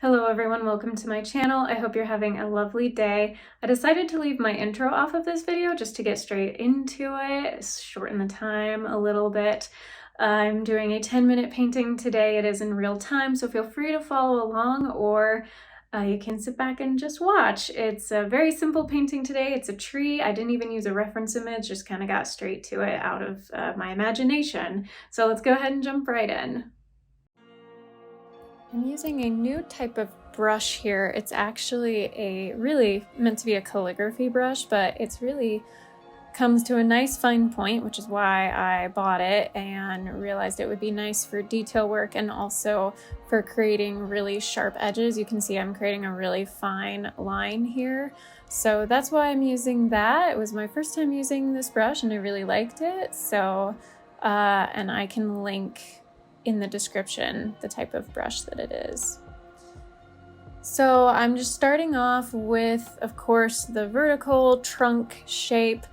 Hello everyone, welcome to my channel. I hope you're having a lovely day. I decided to leave my intro off of this video just to get straight into it, shorten the time a little bit. I'm doing a 10-minute painting today. It is in real time, so feel free to follow along, or you can sit back and just watch. It's a very simple painting today. It's a tree. I didn't even use a reference image, just kind of got straight to it out of my imagination. So let's go ahead and jump right in. I'm using a new type of brush here. It's actually really meant to be a calligraphy brush, but it's really comes to a nice fine point, which is why I bought it and realized it would be nice for detail work and also for creating really sharp edges. You can see I'm creating a really fine line here. So that's why I'm using that. It was my first time using this brush and I really liked it. So, and I can link in the description the type of brush that it is. So I'm just starting off with, of course, the vertical trunk shape.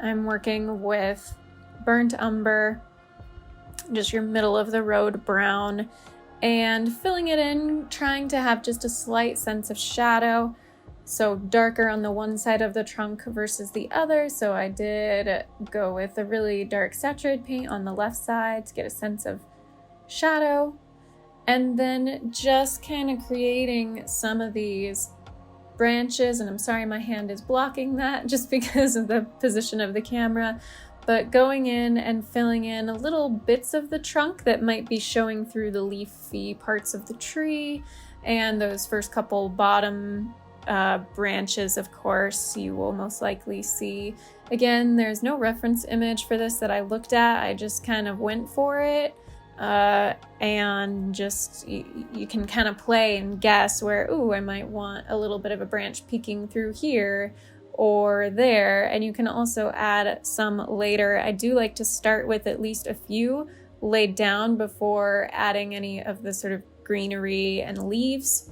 I'm working with burnt umber, just your middle of the road brown, and filling it in, trying to have just a slight sense of shadow. So darker on the one side of the trunk versus the other. So I did go with a really dark saturated paint on the left side to get a sense of shadow, and then just kind of creating some of these branches, and I'm sorry my hand is blocking that just because of the position of the camera, but going in and filling in little bits of the trunk that might be showing through the leafy parts of the tree, and those first couple bottom branches, of course, you will most likely see. Again, there's no reference image for this that I looked at. I just kind of went for it. And just you can kind of play and guess where, ooh, I might want a little bit of a branch peeking through here or there, and you can also add some later. I do like to start with at least a few laid down before adding any of the sort of greenery and leaves,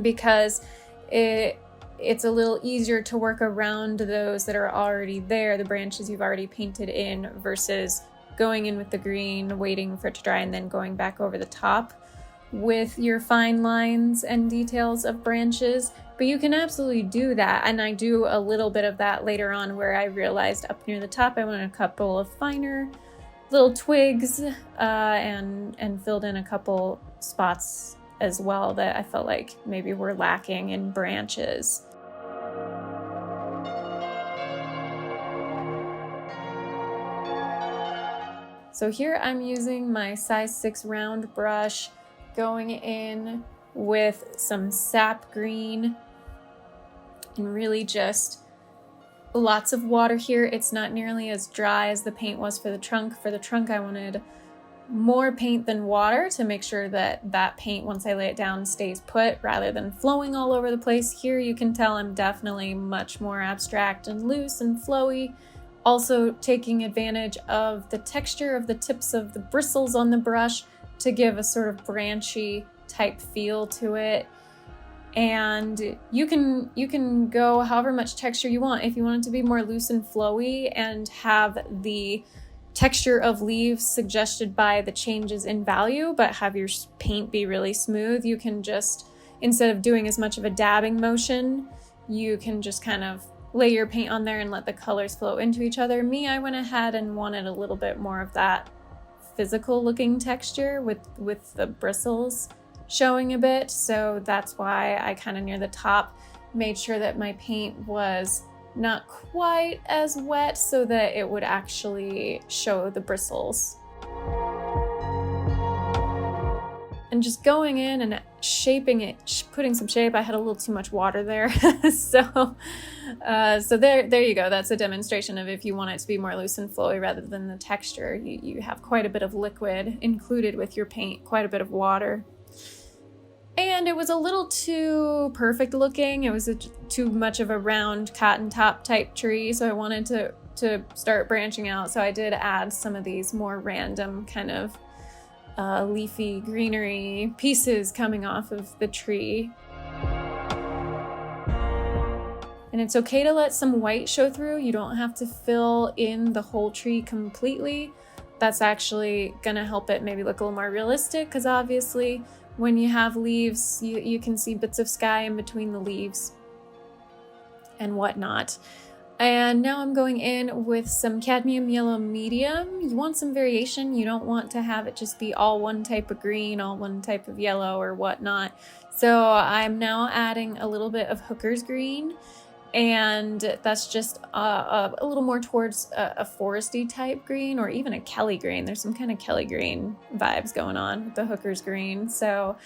because it's a little easier to work around those that are already there, the branches you've already painted in, versus going in with the green, waiting for it to dry, and then going back over the top with your fine lines and details of branches. But you can absolutely do that, and I do a little bit of that later on, where I realized up near the top I wanted a couple of finer little twigs, and filled in a couple spots as well that I felt like maybe were lacking in branches. So here I'm using my size 6 round brush, going in with some sap green, and really just lots of water here. It's not nearly as dry as the paint was for the trunk. For the trunk, I wanted more paint than water to make sure that that paint, once I lay it down, stays put rather than flowing all over the place. Here you can tell I'm definitely much more abstract and loose and flowy. Also taking advantage of the texture of the tips of the bristles on the brush to give a sort of branchy type feel to it. And you can go however much texture you want. If you want it to be more loose and flowy and have the texture of leaves suggested by the changes in value, but have your paint be really smooth, you can just, instead of doing as much of a dabbing motion, you can just kind of lay your paint on there and let the colors flow into each other. Me, I went ahead and wanted a little bit more of that physical looking texture with the bristles showing a bit. So that's why I kind of near the top made sure that my paint was not quite as wet so that it would actually show the bristles. And just going in and shaping it, putting some shape. I had a little too much water there. so there you go. That's a demonstration of if you want it to be more loose and flowy rather than the texture, you have quite a bit of liquid included with your paint, quite a bit of water. And it was a little too perfect looking. It was too much of a round cotton top type tree, so I wanted to start branching out. So I did add some of these more random kind of leafy greenery pieces coming off of the tree. And it's okay to let some white show through. You don't have to fill in the whole tree completely. That's actually gonna help it maybe look a little more realistic, because obviously when you have leaves, you can see bits of sky in between the leaves and whatnot. And now I'm going in with some cadmium yellow medium. You want some variation. You don't want to have it just be all one type of green, all one type of yellow or whatnot. So I'm now adding a little bit of Hooker's green, and that's just a little more towards a foresty type green, or even a Kelly green. There's some kind of Kelly green vibes going on with the Hooker's green. So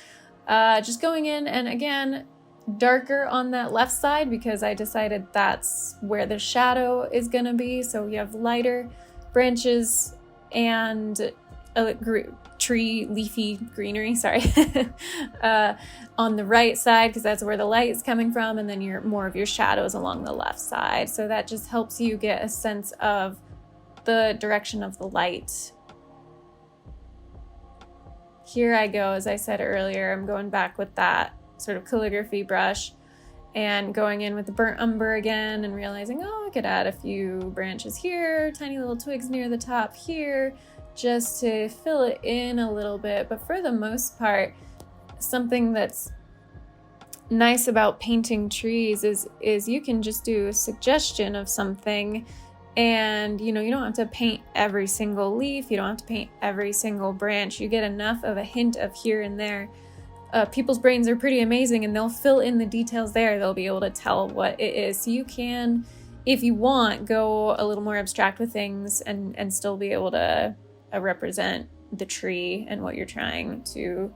just going in, and again, darker on that left side because I decided that's where the shadow is gonna be. So you have lighter branches and tree leafy greenery, sorry, on the right side because that's where the light is coming from, and then more of your shadows along the left side. So that just helps you get a sense of the direction of the light. Here I go, as I said earlier, I'm going back with that sort of calligraphy brush and going in with the burnt umber again and realizing, oh, I could add a few branches here, tiny little twigs near the top here, just to fill it in a little bit. But for the most part, something that's nice about painting trees is you can just do a suggestion of something, and you don't have to paint every single leaf, you don't have to paint every single branch. You get enough of a hint of here and there. People's brains are pretty amazing, and they'll fill in the details there. They'll be able to tell what it is. So you can, if you want, go a little more abstract with things and still be able to represent the tree and what you're trying to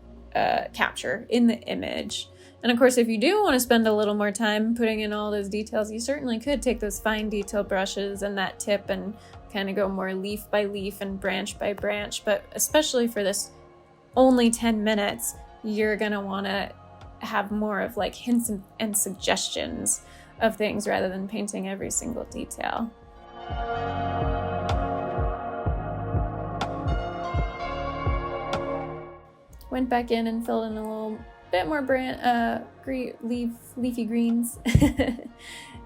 capture in the image. And of course, if you do want to spend a little more time putting in all those details, you certainly could take those fine detail brushes and that tip and kind of go more leaf by leaf and branch by branch. But especially for this only 10 minutes, you're going to want to have more of like hints and suggestions of things rather than painting every single detail. Went back in and filled in a little bit more leafy greens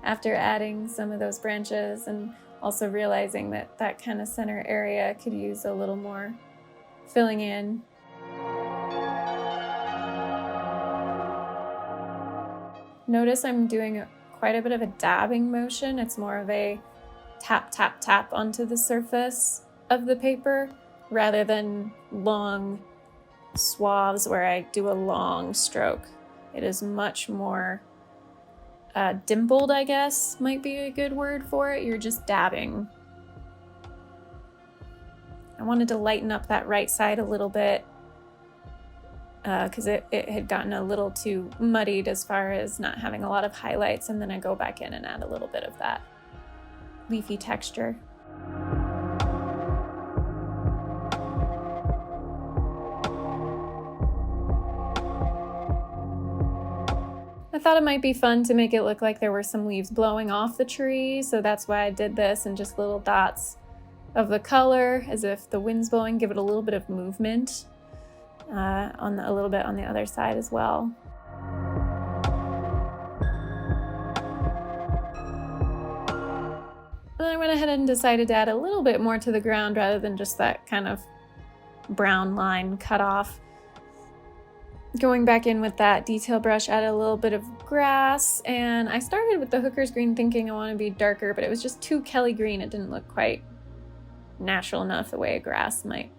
after adding some of those branches, and also realizing that kind of center area could use a little more filling in. Notice I'm doing quite a bit of a dabbing motion. It's more of a tap, tap, tap onto the surface of the paper rather than long swaths where I do a long stroke. It is much more dimpled, I guess, might be a good word for it. You're just dabbing. I wanted to lighten up that right side a little bit because it had gotten a little too muddied as far as not having a lot of highlights, and then I go back in and add a little bit of that leafy texture. I thought it might be fun to make it look like there were some leaves blowing off the tree, so that's why I did this, and just little dots of the color as if the wind's blowing, give it a little bit of movement. A little bit on the other side as well. And then I went ahead and decided to add a little bit more to the ground rather than just that kind of brown line cut off. Going back in with that detail brush, added a little bit of grass, and I started with the Hooker's green thinking I want to be darker, but it was just too Kelly green. It didn't look quite natural enough the way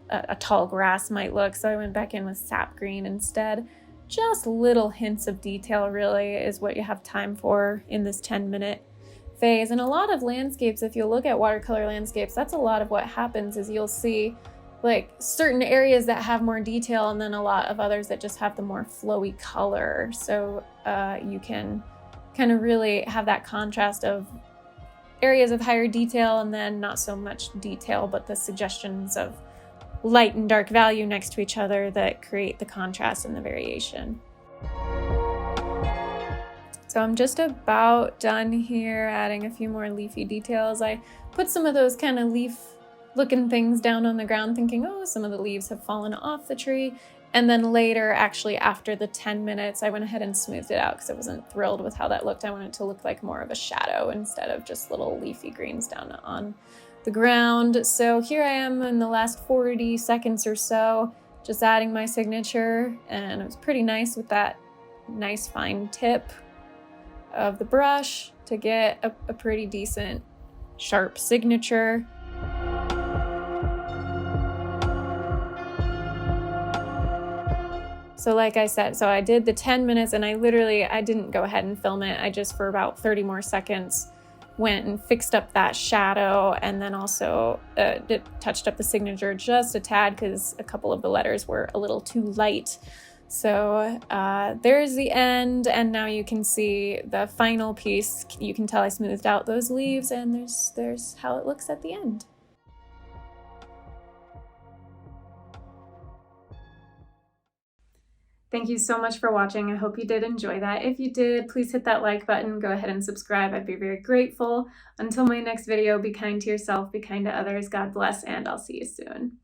a tall grass might look, so I went back in with sap green instead. Just little hints of detail really is what you have time for in this 10-minute phase. And a lot of landscapes, if you look at watercolor landscapes, that's a lot of what happens is you'll see like certain areas that have more detail and then a lot of others that just have the more flowy color. So you can kind of really have that contrast of areas of higher detail and then not so much detail, but the suggestions of light and dark value next to each other that create the contrast and the variation. So I'm just about done here, adding a few more leafy details. I put some of those kind of leaf looking things down on the ground thinking, oh, some of the leaves have fallen off the tree. And then later, actually after the 10 minutes, I went ahead and smoothed it out because I wasn't thrilled with how that looked. I wanted it to look like more of a shadow instead of just little leafy greens down on the ground. So here I am in the last 40 seconds or so, just adding my signature, and it was pretty nice with that nice fine tip of the brush to get a pretty decent sharp signature. So like I said, so I did the 10 minutes and I didn't go ahead and film it. I just, for about 30 more seconds, went and fixed up that shadow, and then also touched up the signature just a tad because a couple of the letters were a little too light. So there's the end, and now you can see the final piece. You can tell I smoothed out those leaves, and there's how it looks at the end. Thank you so much for watching. I hope you did enjoy that. If you did, please hit that like button. Go ahead and subscribe. I'd be very grateful. Until my next video, be kind to yourself, be kind to others. God bless, and I'll see you soon.